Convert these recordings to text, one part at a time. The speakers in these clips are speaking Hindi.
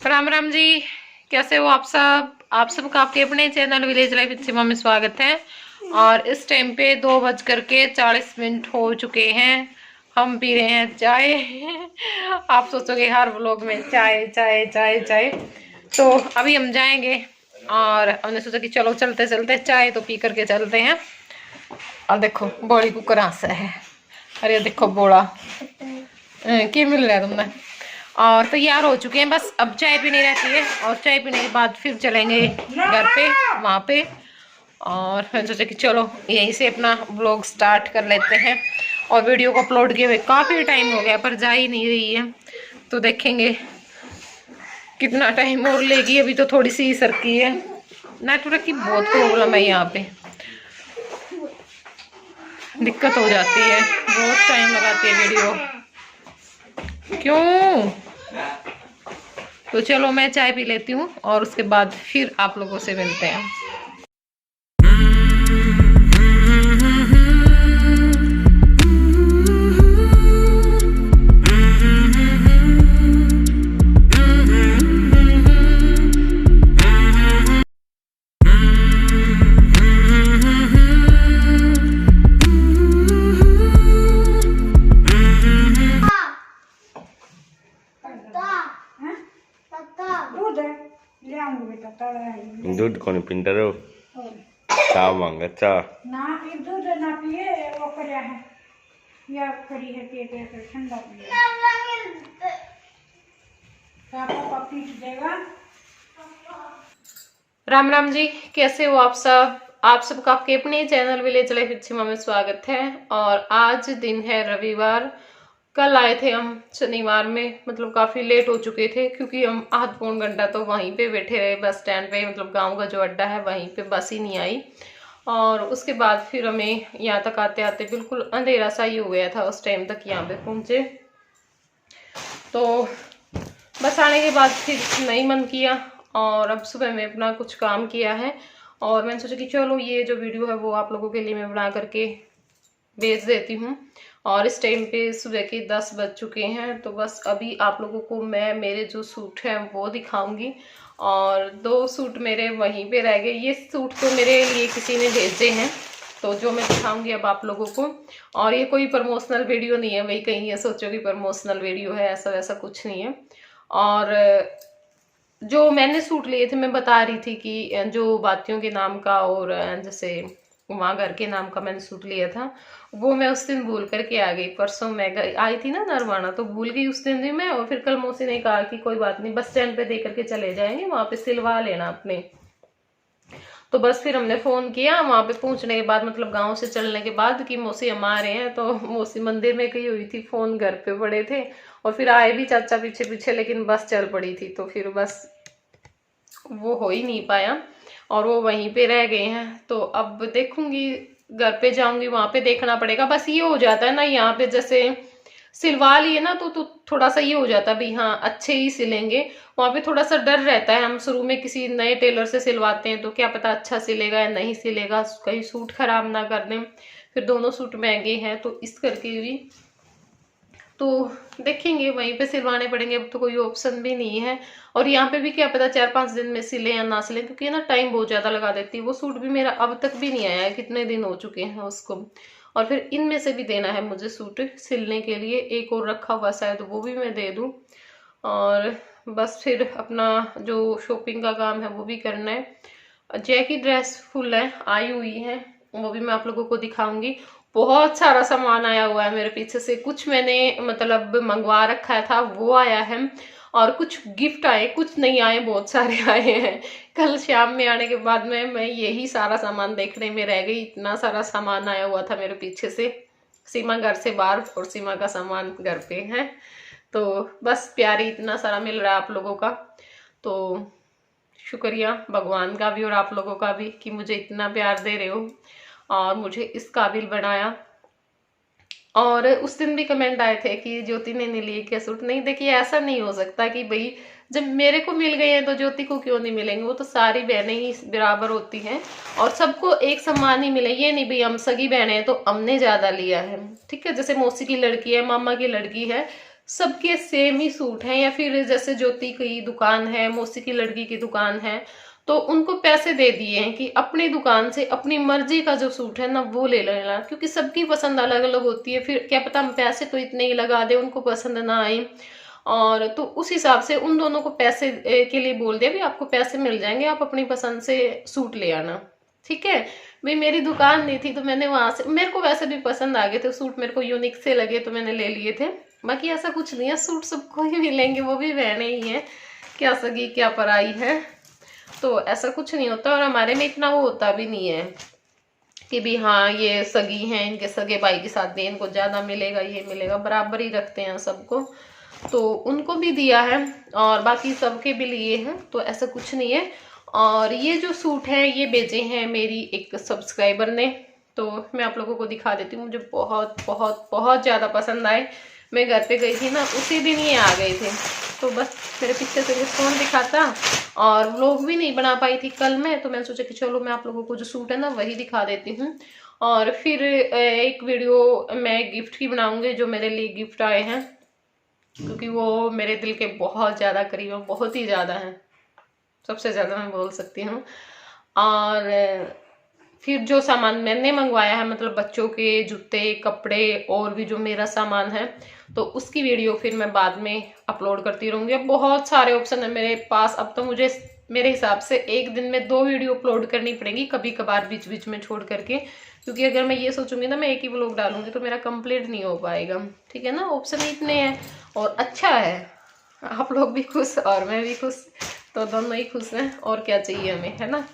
राम राम जी। कैसे हो आप सब? आप सबका आपके अपने चैनल विलेज लाइफ सिमा में स्वागत है। और इस टाइम पे 2:40 हो चुके हैं। हम पी रहे हैं चाय। आप सोचोगे हर व्लॉग में चाय चाय चाय चाय। तो अभी हम जाएंगे और हमने सोचा कि चलो चलते चलते चाय तो पी करके चलते हैं। और देखो बड़ी कुकर आसा है। अरे देखो बोला क्या मिल रहा है तुमने। और तैयार हो चुके हैं, बस अब चाय पीनी रहती है और चाय पीने के बाद फिर चलेंगे घर पे वहाँ पे। और मैंने सोचा कि चलो यहीं से अपना ब्लॉग स्टार्ट कर लेते हैं। और वीडियो को अपलोड किए हुए काफ़ी टाइम हो गया पर जा ही नहीं रही है, तो देखेंगे कितना टाइम और लेगी। अभी तो थोड़ी सी सरकी है, नेटवर्क की बहुत प्रॉब्लम है यहाँ पे, दिक्कत हो जाती है, बहुत टाइम लगाती है वीडियो। क्यों? तो चलो मैं चाय पी लेती हूँ और उसके बाद फिर आप लोगों से मिलते हैं। दूध कोनी पिंटरो चा मांगा ना दूध ना पिए वो करया है या करी है के ठंडा पिए पापा पीट देगा। राम राम जी, कैसे हो आप सब? आप सबका आपके अपने चैनल विलेज लाइफ सिमा में स्वागत है। और आज दिन है रविवार। कल आए थे हम शनिवार में, मतलब काफी लेट हो चुके थे क्योंकि हम आध पौन घंटा तो वहीं पे बैठे रहे बस स्टैंड पे, मतलब गांव का जो अड्डा है वहीं पे बस ही नहीं आई। और उसके बाद फिर हमें यहाँ तक आते आते बिल्कुल अंधेरा सा ही हो गया था। उस टाइम तक यहाँ पे पहुंचे तो बस आने के बाद फिर नहीं मन किया। और अब सुबह में अपना कुछ काम किया है और मैंने सोचा कि चलो ये जो वीडियो है वो आप लोगों के लिए मैं बना करके भेज देती हूँ। और इस टाइम पे सुबह के 10 बज चुके हैं, तो बस अभी आप लोगों को मैं मेरे जो सूट हैं वो दिखाऊंगी। और 2 सूट मेरे वहीं पे रह गए। ये सूट तो मेरे लिए किसी ने भेजे हैं, तो जो मैं दिखाऊंगी अब आप लोगों को। और ये कोई प्रमोशनल वीडियो नहीं है, वही कहीं ये सोचो कि प्रमोशनल वीडियो है, ऐसा वैसा कुछ नहीं है। और जो मैंने सूट लिए थे मैं बता रही थी कि जो बातियों के नाम का और जैसे वहाँ घर के नाम का मैंने सूट लिया था, वो मैं उस दिन भूल करके आ गई। परसों मैं आई थी ना नरवाना, तो भूल गई उस दिन भी मैं। और फिर कल मौसी ने कहा कि कोई बात नहीं, बस स्टैंड पे दे करके चले जाएंगे, वहाँ पे सिलवा लेना अपने। तो बस फिर हमने फोन किया वहां पे पहुंचने के बाद, मतलब गांव से चलने के बाद, कि मौसी हम आ रहे हैं। तो मौसी मंदिर में गई हुई थी, फोन घर पे पड़े थे। और फिर आए भी चाचा पीछे पीछे, लेकिन बस चल पड़ी थी तो फिर बस वो हो ही नहीं पाया और वो वहीं पे रह गए हैं। तो अब देखूंगी, घर पे जाऊंगी, वहां पे देखना पड़ेगा। बस ये हो जाता है ना, यहाँ पे जैसे सिलवा लिए ना तो थोड़ा सा ये हो जाता है भाई, हाँ अच्छे ही सिलेंगे। वहां पे थोड़ा सा डर रहता है, हम शुरू में किसी नए टेलर से सिलवाते हैं तो क्या पता अच्छा सिलेगा या नहीं सिलेगा, कहीं सूट खराब ना कर दें। फिर दोनों सूट महंगे हैं तो इस करके भी तो देखेंगे, वहीं पे सिलवाने पड़ेंगे। अब तो कोई ऑप्शन भी नहीं है। और यहाँ पे भी क्या पता 4-5 दिन में सिले या ना सिले, क्योंकि ना टाइम बहुत ज्यादा लगा देती है। वो सूट भी मेरा अब तक भी नहीं आया है, कितने दिन हो चुके हैं उसको। और फिर इनमें से भी देना है मुझे सूट सिलने के लिए, एक और रखा हुआ शायद वो भी मैं दे दूं। और बस फिर अपना जो शॉपिंग का काम है वो भी करना है। जय की ड्रेस फुल है आई हुई है, वो भी मैं आप लोगों को दिखाऊंगी। बहुत सारा सामान आया हुआ है मेरे पीछे से, कुछ मैंने मतलब मंगवा रखा था वो आया है, और कुछ गिफ्ट आए, कुछ नहीं आए, बहुत सारे आए हैं। कल शाम में आने के बाद में मैं यही सारा सामान देखने में रह गई, इतना सारा सामान आया हुआ था मेरे पीछे से। सीमा घर से बाहर और सीमा का सामान घर पे है। तो बस प्यारी इतना सारा मिल रहा है आप लोगों का, तो शुक्रिया भगवान का भी और आप लोगों का भी कि मुझे इतना प्यार दे रहे हो और मुझे इस काबिल बनाया। और उस दिन भी कमेंट आए थे कि ज्योति ने नहीं लिए क्या सूट। नहीं देखिए, ऐसा नहीं हो सकता कि भाई जब मेरे को मिल गए हैं तो ज्योति को क्यों नहीं मिलेंगे। वो तो सारी बहनें ही बराबर होती हैं और सबको एक सम्मान ही मिले। ये नहीं भाई हम सगी बहनें हैं तो हमने ज्यादा लिया है, ठीक है। जैसे मौसी की लड़की है, मामा की लड़की है, सबके सेम ही सूट हैं, या फिर जैसे ज्योति की दुकान है, मौसी की लड़की की दुकान है, तो उनको पैसे दे दिए हैं कि अपनी दुकान से अपनी मर्जी का जो सूट है ना वो ले लेना, क्योंकि सबकी पसंद अलग अलग होती है। फिर क्या पता हम पैसे तो इतने ही लगा दे, उनको पसंद ना आए, और तो उस हिसाब से उन दोनों को पैसे के लिए बोल दिया भी आपको पैसे मिल जाएंगे, आप अपनी पसंद से सूट ले आना। ठीक है भाई, मेरी दुकान नहीं थी तो मैंने वहां से, मेरे को वैसे भी पसंद आ गए थे सूट, मेरे को यूनिक से लगे तो मैंने ले लिए थे। बाकी ऐसा कुछ नहीं है, सूट सबको ही मिलेंगे, वो भी बहने ही है, क्या सगी क्या पराई है, तो ऐसा कुछ नहीं होता। और हमारे में इतना वो होता भी नहीं है कि भी हाँ ये सगी हैं, इनके सगे भाई की शादी है, इनको ज्यादा मिलेगा ये मिलेगा, बराबर ही रखते हैं सबको। तो उनको भी दिया है और बाकी सबके भी लिए हैं, तो ऐसा कुछ नहीं है। और ये जो सूट है ये भेजे हैं मेरी एक सब्सक्राइबर ने, तो मैं आप लोगों को दिखा देती हूँ। मुझे बहुत बहुत बहुत ज़्यादा पसंद आए। मैं घर पे गई थी ना, उसी दिन ये आ गए थे, तो बस मेरे पीछे से रिस्पॉन्स दिखाता, और व्लॉग भी नहीं बना पाई थी कल मैं, तो मैंने सोचा कि चलो मैं आप लोगों को जो सूट है ना वही दिखा देती हूँ। और फिर एक वीडियो मैं गिफ्ट की बनाऊंगी, जो मेरे लिए गिफ्ट आए हैं, क्योंकि वो मेरे दिल के बहुत ज़्यादा करीब है, बहुत ही ज़्यादा है, सबसे ज़्यादा मैं बोल सकती हूँ। और फिर जो सामान मैंने मंगवाया है, मतलब बच्चों के जूते कपड़े और भी जो मेरा सामान है, तो उसकी वीडियो फिर मैं बाद में अपलोड करती रहूँगी। अब बहुत सारे ऑप्शन है मेरे पास, अब तो मुझे मेरे हिसाब से एक दिन में 2 वीडियो अपलोड करनी पड़ेगी, कभी कभार बीच बीच में छोड़ करके, क्योंकि अगर मैं ये सोचूंगी ना मैं एक ही व्लॉग डालूंगी तो मेरा कंप्लीट नहीं हो पाएगा। ठीक है ना, ऑप्शन इतने हैं और अच्छा है, आप लोग भी खुश और मैं भी खुश, तो दोनों ही खुश हैं, और क्या चाहिए हमें, है ना।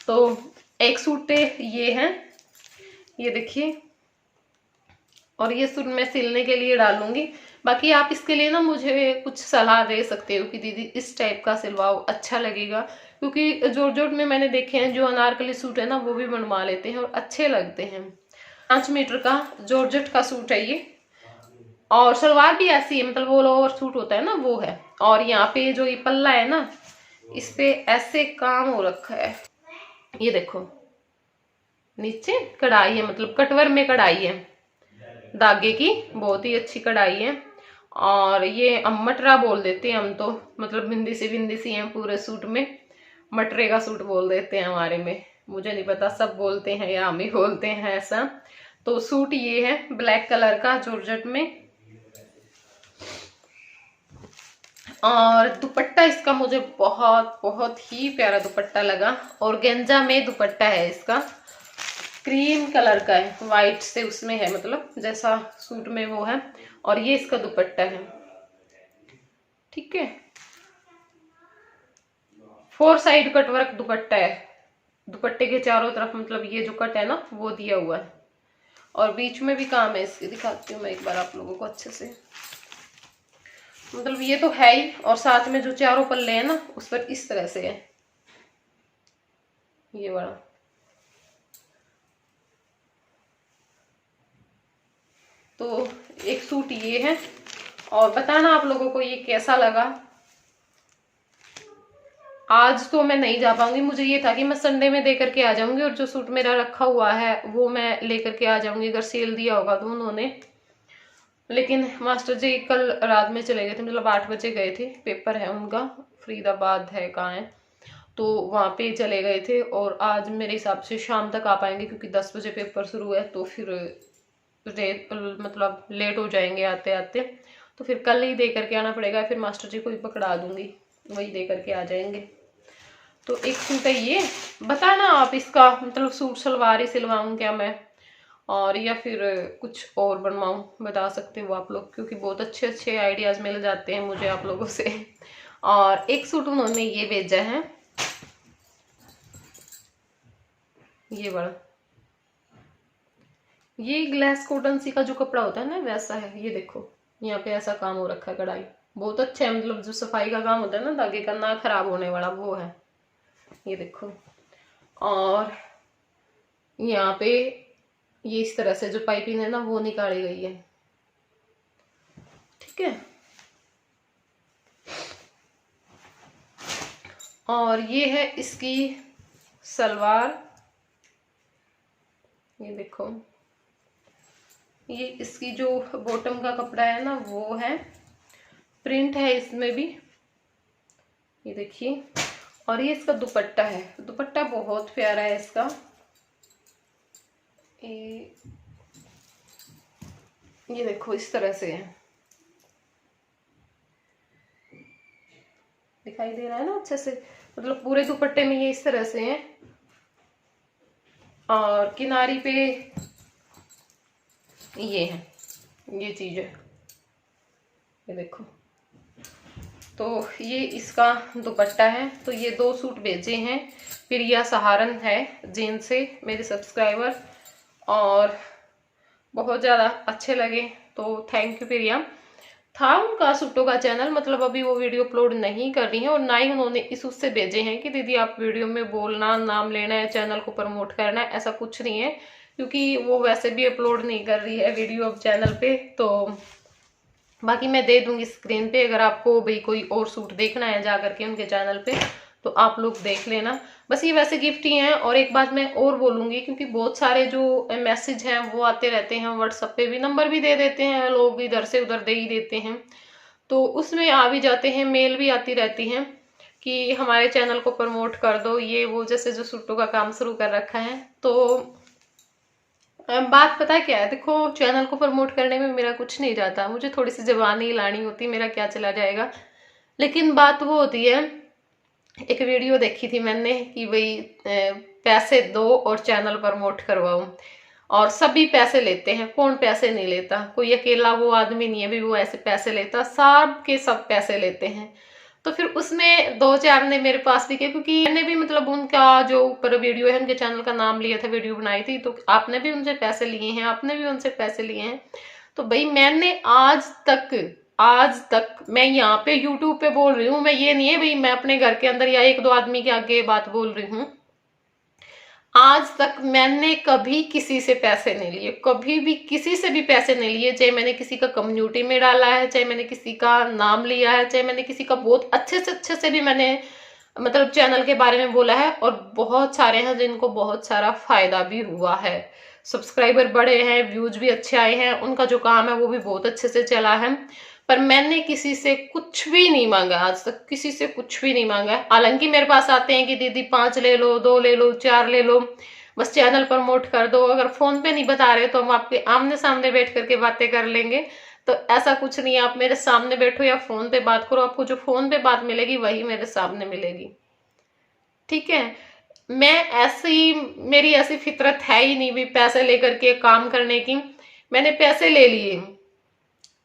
तो एक सूट ये है, ये देखिए, और ये सूट मैं सिलने के लिए डालूंगी। बाकी आप इसके लिए ना मुझे कुछ सलाह दे सकते हो कि दीदी इस टाइप का सिलवाओ, अच्छा लगेगा, क्योंकि जॉर्जेट में मैंने देखे हैं जो अनारकली सूट है ना वो भी बनवा लेते हैं और अच्छे लगते हैं। 5 मीटर का जॉर्जेट का सूट है ये, और सलवार भी ऐसी है, मतलब वो ओवर सूट होता है ना वो है। और यहाँ पे जो ये पल्ला है ना, इस पे ऐसे काम हो रखा है, ये देखो नीचे कढ़ाई है, मतलब कटवर में कढ़ाई है धागे की, बहुत ही अच्छी कढ़ाई है। और ये हम मटरा बोल देते हैं हम तो, मतलब बिंदी सी है पूरे सूट में, मटरे का सूट बोल देते हैं हमारे में, मुझे नहीं पता सब बोलते हैं या हम ही बोलते हैं ऐसा। तो सूट ये है ब्लैक कलर का जॉर्जेट में, और दुपट्टा इसका मुझे बहुत बहुत ही प्यारा दुपट्टा लगा, और गेंजा में दुपट्टा है इसका, क्रीम कलर का है, वाइट से उसमें है, मतलब जैसा सूट में वो है, और ये इसका दुपट्टा है। ठीक है, 4 साइड कटवर्क दुपट्टा है, दुपट्टे के चारों तरफ मतलब ये जो कट है ना वो दिया हुआ है, और बीच में भी काम है इसके, दिखाती हूँ मैं एक बार आप लोगों को अच्छे से। मतलब ये तो है ही, और साथ में जो चारों पल्ले हैं ना उस पर इस तरह से है ये वाला। तो एक सूट ये है, और बताना आप लोगों को ये कैसा लगा। आज तो मैं नहीं जा पाऊंगी, मुझे ये था कि मैं संडे में दे करके आ जाऊंगी, और जो सूट मेरा रखा हुआ है वो मैं लेकर के आ जाऊंगी, अगर सेल दिया होगा तो उन्होंने। लेकिन मास्टर जी कल रात में चले गए थे, मतलब 8 बजे गए थे, पेपर है उनका, फरीदाबाद है कहाँ है, तो वहाँ पे चले गए थे, और आज मेरे हिसाब से शाम तक आ पाएंगे, क्योंकि 10 बजे पेपर शुरू है, तो फिर मतलब लेट हो जाएंगे आते आते, तो फिर कल ही दे करके आना पड़ेगा, फिर मास्टर जी को ही पकड़ा दूंगी, वही दे करके आ जाएंगे। तो एक सूट है ये, बताना आप इसका मतलब सूट सलवार ही सिलवाऊँ क्या मैं, और या फिर कुछ और बनवाऊँ, बता सकते हो आप लोग, क्योंकि बहुत अच्छे अच्छे आइडियाज मिल जाते हैं मुझे आप लोगों से। और एक सूट उन्होंने ये भेजा है, ये बड़ा, ये ग्लास कॉटन सी का जो कपड़ा होता है ना वैसा है, ये देखो यहाँ पे ऐसा काम हो रखा है, कढ़ाई बहुत अच्छा है, मतलब जो सफाई का काम होता है ना धागे का, ना खराब होने वाला वो है, ये देखो। और यहाँ पे ये इस तरह से जो पाइपिंग है ना वो निकाली गई है। ठीक है, और ये है इसकी सलवार, ये देखो, ये इसकी जो बॉटम का कपड़ा है ना वो है, प्रिंट है इसमें भी, ये देखिए। और ये इसका दुपट्टा है, दुपट्टा बहुत प्यारा है इसका। ये देखो इस तरह से है, दिखाई दे रहा है ना अच्छे से, मतलब पूरे दुपट्टे में ये इस तरह से है। और किनारी पे ये है, ये चीज है, ये देखो। तो ये इसका दुपट्टा है। तो ये 2 सूट भेजे हैं प्रिया सहारन है जिनसे, मेरे सब्सक्राइबर, और बहुत ज़्यादा अच्छे लगे, तो थैंक यू प्रिया। था उनका सूटों का चैनल, मतलब अभी वो वीडियो अपलोड नहीं कर रही हैं, और ना ही उन्होंने इस उससे भेजे हैं कि दीदी आप वीडियो में बोलना, नाम लेना है, चैनल को प्रमोट करना है, ऐसा कुछ नहीं है, क्योंकि वो वैसे भी अपलोड नहीं कर रही है वीडियो अब चैनल पे। तो बाकी मैं दे दूंगी स्क्रीन पे, अगर आपको भाई कोई और सूट देखना है जा करके उनके चैनल पे तो आप लोग देख लेना। बस ये वैसे गिफ्ट ही हैं। और एक बात मैं और बोलूंगी, क्योंकि बहुत सारे जो मैसेज हैं वो आते रहते हैं व्हाट्सएप पे भी, नंबर भी दे देते हैं लोग, इधर से उधर दे ही देते हैं, तो उसमें आ भी जाते हैं, मेल भी आती रहती हैं कि हमारे चैनल को प्रमोट कर दो, ये वो, जैसे जो सूटों का काम शुरू कर रखा है। तो बात पता है क्या है, देखो चैनल को प्रमोट करने में मेरा कुछ नहीं जाता, मुझे थोड़ी सी जबानी लानी होती, मेरा क्या चला जाएगा। लेकिन बात वो होती है, एक वीडियो देखी थी मैंने कि भाई पैसे दो और चैनल प्रमोट करवाओ, और सभी पैसे लेते हैं, कौन पैसे नहीं लेता, कोई अकेला वो आदमी नहीं है भी वो ऐसे पैसे लेता, सब के सब पैसे लेते हैं। तो फिर उसमें 2-4 ने मेरे पास भी किया, क्योंकि मैंने भी मतलब उनका जो ऊपर वीडियो है उनके चैनल का नाम लिया था, वीडियो बनाई थी, तो आपने भी उनसे पैसे लिए हैं, आपने भी उनसे पैसे लिए हैं। तो भाई मैंने आज तक मैं यहाँ पे यूट्यूब पे बोल रही हूँ, मैं ये नहीं है भाई मैं अपने घर के अंदर या 1-2 आदमी के आगे बात बोल रही हूँ, आज तक मैंने कभी किसी से पैसे नहीं लिए, कभी भी किसी से भी पैसे नहीं लिए, चाहे मैंने किसी का कम्युनिटी में डाला है, चाहे मैंने किसी का नाम लिया है, चाहे मैंने किसी का बहुत अच्छे से भी मैंने मतलब चैनल के बारे में बोला है। और बहुत सारे हैं जिनको बहुत सारा फायदा भी हुआ है, सब्सक्राइबर बढ़े हैं, व्यूज भी अच्छे आए हैं, उनका जो काम है वो भी बहुत अच्छे से चला है। पर मैंने किसी से कुछ भी नहीं मांगा, आज तक किसी से कुछ भी नहीं मांगा। हालांकि मेरे पास आते हैं कि दीदी 5 ले लो, 2 ले लो, 4 ले लो, बस चैनल प्रमोट कर दो, अगर फोन पे नहीं बता रहे तो हम आपके आमने सामने बैठ करके बातें कर लेंगे। तो ऐसा कुछ नहीं है, आप मेरे सामने बैठो या फोन पे बात करो, आपको जो फोन पे बात मिलेगी वही मेरे सामने मिलेगी, ठीक है। मैं ऐसी, मेरी ऐसी फितरत है ही नहीं भी पैसे लेकर के काम करने की। मैंने पैसे ले लिए,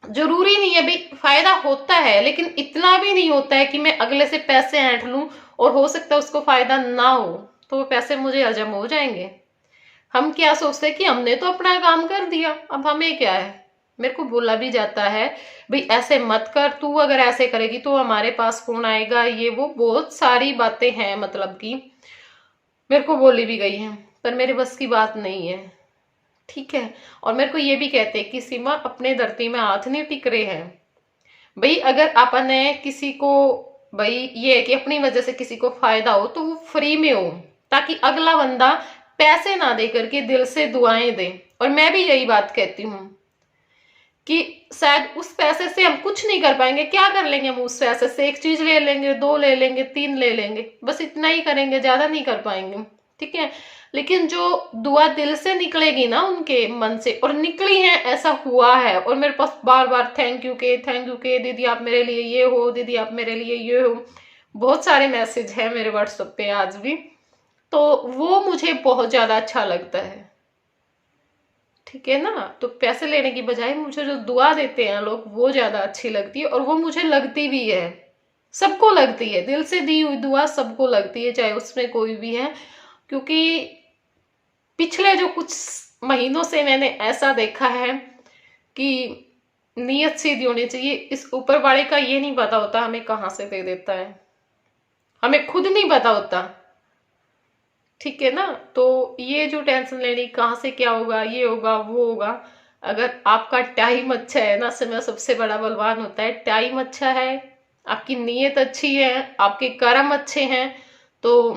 जरूरी नहीं है भाई, फायदा होता है लेकिन इतना भी नहीं होता है कि मैं अगले से पैसे ऐंठ लूं और हो सकता है उसको फायदा ना हो, तो वो पैसे मुझे हजम हो जाएंगे। हम क्या सोचते हैं कि हमने तो अपना काम कर दिया, अब हमें क्या है। मेरे को बोला भी जाता है भाई ऐसे मत कर, तू अगर ऐसे करेगी तो हमारे पास कौन आएगा, ये वो बहुत सारी बातें हैं, मतलब कि मेरे को बोली भी गई है, पर मेरे बस की बात नहीं है, ठीक है। और मेरे को ये भी कहते हैं कि सीमा अपने धरती में हाथ नहीं टिक रहे हैं भाई, अगर अपने किसी को, भाई ये है कि अपनी वजह से किसी को फायदा हो तो वो फ्री में हो, ताकि अगला बंदा पैसे ना दे करके दिल से दुआएं दे। और मैं भी यही बात कहती हूँ कि शायद उस पैसे से हम कुछ नहीं कर पाएंगे, क्या कर लेंगे हम उस पैसे से, 1 चीज ले लेंगे, 2 ले लेंगे, 3 ले लेंगे, बस इतना ही करेंगे, ज्यादा नहीं कर पाएंगे, ठीक है। लेकिन जो दुआ दिल से निकलेगी ना उनके मन से, और निकली है, ऐसा हुआ है, और मेरे पास बार बार थैंक यू के दीदी आप मेरे लिए ये हो, दीदी आप मेरे लिए ये हो, बहुत सारे मैसेज हैं मेरे व्हाट्सएप पे आज भी। तो वो मुझे बहुत ज्यादा अच्छा लगता है, ठीक है ना। तो पैसे लेने की बजाय मुझे जो दुआ देते हैं लोग वो ज्यादा अच्छी लगती है, और वो मुझे लगती भी है, सबको लगती है, दिल से दी हुई दुआ सबको लगती है, चाहे उसमें कोई भी है। क्योंकि पिछले जो कुछ महीनों से मैंने ऐसा देखा है कि नीयत सीधी होनी चाहिए, इस ऊपर वाले का ये नहीं पता होता हमें कहाँ से दे देता है, हमें खुद नहीं पता होता, ठीक है ना। तो ये जो टेंशन लेनी कहाँ से क्या होगा, ये होगा वो होगा, अगर आपका टाइम अच्छा है ना, समय सबसे बड़ा बलवान होता है, टाइम अच्छा है, आपकी नीयत अच्छी है, आपके कर्म अच्छे हैं, तो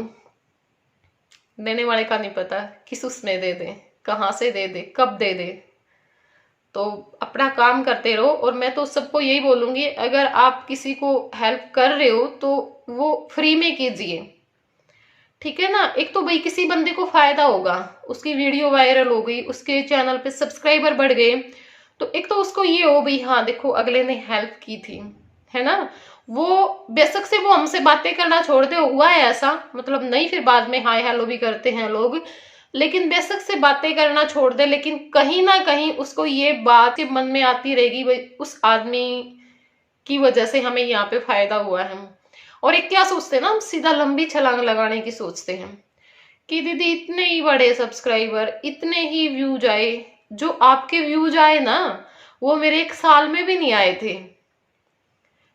देने वाले का नहीं पता किस उसमें दे दे, कहाँ से दे दे, कब दे दे। तो अपना काम करते रहो। और मैं तो सबको यही बोलूंगी, अगर आप किसी को हेल्प कर रहे हो तो वो फ्री में कीजिए, ठीक है ना। एक तो भाई किसी बंदे को फायदा होगा, उसकी वीडियो वायरल हो गई, उसके चैनल पे सब्सक्राइबर बढ़ गए, तो एक तो उसको ये हो भाई हाँ देखो अगले ने हेल्प की थी, है ना। वो बेशक से वो हमसे बातें करना छोड़ दे, हुआ है ऐसा, मतलब नहीं फिर बाद में हाय हेलो भी करते हैं लोग, लेकिन बेशक से बातें करना छोड़ दे, लेकिन कहीं ना कहीं उसको ये बात मन में आती रहेगी भाई उस आदमी की वजह से हमें यहाँ पे फायदा हुआ है। और एक क्या सोचते हैं ना, हम सीधा लंबी छलांग लगाने की सोचते हैं कि दीदी इतने ही बड़े सब्सक्राइबर, इतने ही व्यूज आए। जो आपके व्यूज आए ना वो मेरे 1 साल में भी नहीं आए थे।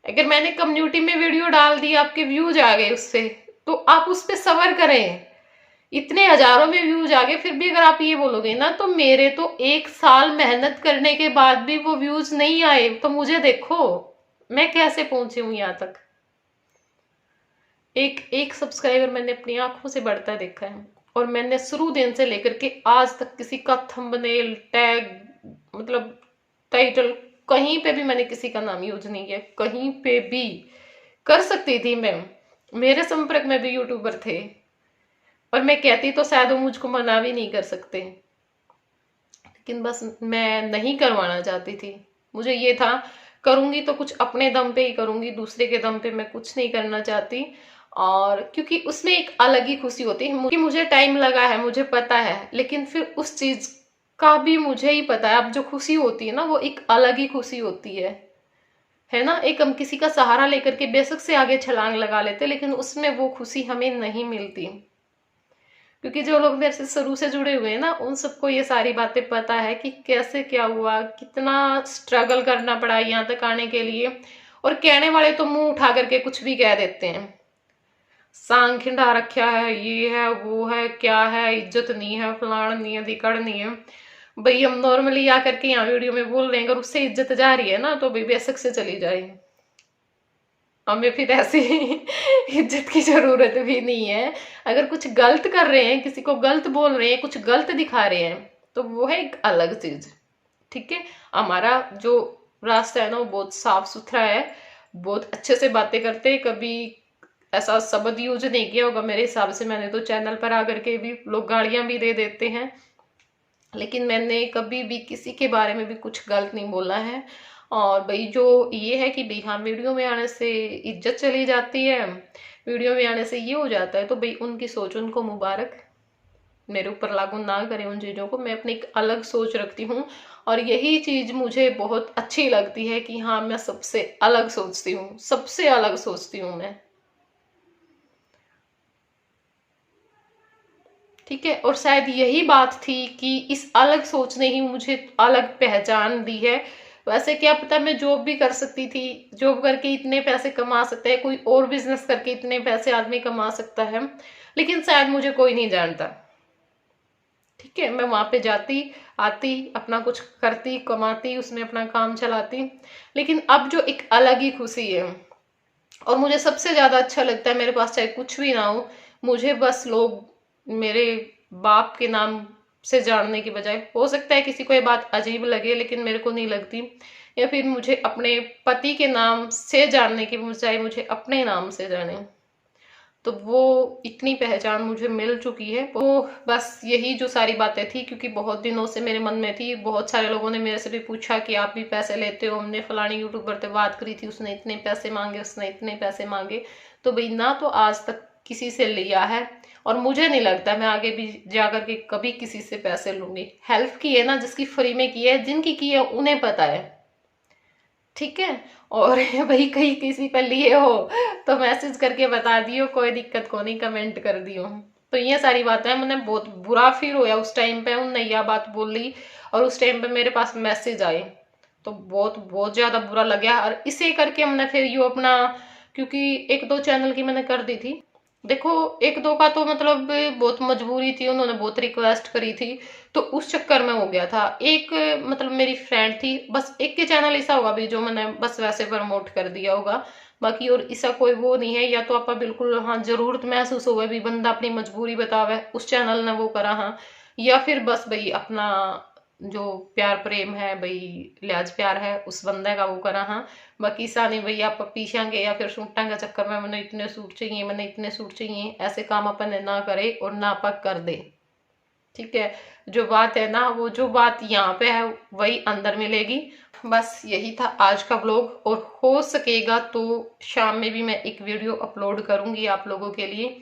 अगर मैंने कम्युनिटी में वीडियो डाल दी, आपके व्यूज आ गए उससे, तो आप उस पर सबर करें। इतने हजारों में व्यूज आ गए, फिर भी अगर आप ये बोलोगे ना तो मेरे तो 1 साल मेहनत करने के बाद भी वो व्यूज नहीं आए, तो मुझे देखो मैं कैसे पहुंची हूं यहाँ तक। एक एक सब्सक्राइबर मैंने अपनी आंखों से बढ़ता देखा है, और मैंने शुरू दिन से लेकर के आज तक किसी का थंबनेल टैग मतलब टाइटल कहीं पे भी मैंने किसी का नाम यूज नहीं किया, कहीं पे भी। कर सकती थी मैं, मेरे संपर्क में भी यूट्यूबर थे, और मैं कहती तो शायद वो मुझको मना भी नहीं कर सकते, लेकिन बस मैं नहीं करवाना चाहती थी। मुझे ये था करूंगी तो कुछ अपने दम पे ही करूंगी, दूसरे के दम पे मैं कुछ नहीं करना चाहती। और क्योंकि उसमें एक अलग ही खुशी होती है कि मुझे टाइम लगा है, मुझे पता है, लेकिन फिर उस चीज का भी मुझे ही पता है। अब जो खुशी होती है ना वो एक अलग ही खुशी होती है ना। एक हम किसी का सहारा लेकर के बेशक से आगे छलांग लगा लेते, लेकिन उसमें वो खुशी हमें नहीं मिलती, क्योंकि जो लोग मेरे से शुरू से जुड़े हुए हैं ना उन सबको ये सारी बातें पता है कि कैसे क्या हुआ, कितना स्ट्रगल करना पड़ा यहाँ तक आने के लिए। और कहने वाले तो मुंह उठा करके कुछ भी कह देते हैं, सांग खिंडा रखा है, ये है वो है, क्या है, इज्जत नहीं है, फलाण नहीं है, दिकड़ नहीं है। भाई हम नॉर्मली आकर के यहाँ वीडियो में बोल रहे हैं, अगर उससे इज्जत जा रही है ना तो भाई बेशक से चली जाए, हमें फिर ऐसी इज्जत की जरूरत भी नहीं है। अगर कुछ गलत कर रहे हैं, किसी को गलत बोल रहे हैं, कुछ गलत दिखा रहे हैं, तो वो है एक अलग चीज, ठीक है। हमारा जो रास्ता है ना वो बहुत साफ सुथरा है, बहुत अच्छे से बातें करते हैं, कभी ऐसा शब्द यूज नहीं किया होगा मेरे हिसाब से। मैंने तो चैनल पर आकर के भी लोग गालियां भी दे देते हैं, लेकिन मैंने कभी भी किसी के बारे में भी कुछ गलत नहीं बोला है। और भाई जो ये है कि भाई हाँ वीडियो में आने से इज्जत चली जाती है, वीडियो में आने से ये हो जाता है, तो भाई उनकी सोच उनको मुबारक, मेरे ऊपर लागू ना करें उन चीज़ों को। मैं अपनी एक अलग सोच रखती हूँ, और यही चीज़ मुझे बहुत अच्छी लगती है कि हाँ मैं सबसे अलग सोचती हूँ, सबसे अलग सोचती हूँ मैं, ठीक है। और शायद यही बात थी कि इस अलग सोच ने ही मुझे अलग पहचान दी है। वैसे क्या पता मैं जॉब भी कर सकती थी, जॉब करके इतने पैसे कमा सकते हैं, कोई और बिजनेस करके इतने पैसे आदमी कमा सकता है, लेकिन शायद मुझे कोई नहीं जानता, ठीक है। मैं वहां पे जाती आती, अपना कुछ करती, कमाती, उसमें अपना काम चलाती। लेकिन अब जो एक अलग ही खुशी है, और मुझे सबसे ज्यादा अच्छा लगता है, मेरे पास चाहे कुछ भी ना हो, मुझे बस लोग मेरे बाप के नाम से जानने की बजाय, हो सकता है किसी को ये बात अजीब लगे लेकिन मेरे को नहीं लगती, या फिर मुझे अपने पति के नाम से जानने की बजाय मुझे अपने नाम से जाने, तो वो इतनी पहचान मुझे मिल चुकी है। वो बस यही जो सारी बातें थी, क्योंकि बहुत दिनों से मेरे मन में थी। बहुत सारे लोगों ने मेरे से भी पूछा कि आप भी पैसे लेते हो, हमने फलानी यूट्यूबर से बात करी थी, उसने इतने पैसे मांगे, उसने इतने पैसे मांगे। तो भाई ना तो आज तक किसी से लिया है, और मुझे नहीं लगता मैं आगे भी जाकर के कभी किसी से पैसे लूंगी। हेल्प की है ना जिसकी फ्री में की है, जिनकी की है उन्हें पता है, ठीक है। और भाई कहीं किसी पर लिए हो तो मैसेज करके बता दियो, कोई दिक्कत को नहीं, कमेंट कर दियो। तो ये सारी बातें मैंने बहुत बुरा फील होया उस टाइम पे, उनने यह बात बोली और उस टाइम पे मेरे पास मैसेज आए, तो बहुत बहुत ज्यादा बुरा लगा। और इसे करके हमने फिर यू अपना, क्योंकि 1-2 चैनल की मैंने कर दी थी, देखो 1-2 का तो मतलब बहुत मजबूरी थी, उन्होंने बहुत रिक्वेस्ट करी थी, तो उस चक्कर में हो गया था। एक मतलब मेरी फ्रेंड थी, बस एक के चैनल ऐसा होगा भी जो मैंने बस वैसे प्रमोट कर दिया होगा, बाकी और ऐसा कोई वो नहीं है। या तो आपका बिल्कुल हाँ जरूरत महसूस हुआ भी, बंदा अपनी मजबूरी बतावे, उस चैनल ने वो करा हाँ, या फिर बस भाई अपना जो प्यार प्रेम है बई लिहाज प्यार है उस बंदे का वो करा। हाँ बाकी सा नहीं भई आप पीछा के या फिर सूटा के चक्कर में मैंने इतने सूट चाहिए, मैंने इतने सूट चाहिए, ऐसे काम अपन ना करे और ना अपन कर दे। ठीक है, जो बात है ना वो जो बात यहाँ पे है वही अंदर मिलेगी। बस यही था आज का व्लॉग, और हो सकेगा तो शाम में भी मैं एक वीडियो अपलोड करूंगी आप लोगों के लिए।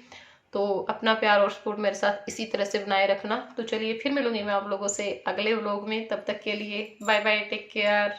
तो अपना प्यार और सपोर्ट मेरे साथ इसी तरह से बनाए रखना। तो चलिए फिर मिलूंगी मैं आप लोगों से अगले व्लॉग में, तब तक के लिए बाय बाय, टेक केयर।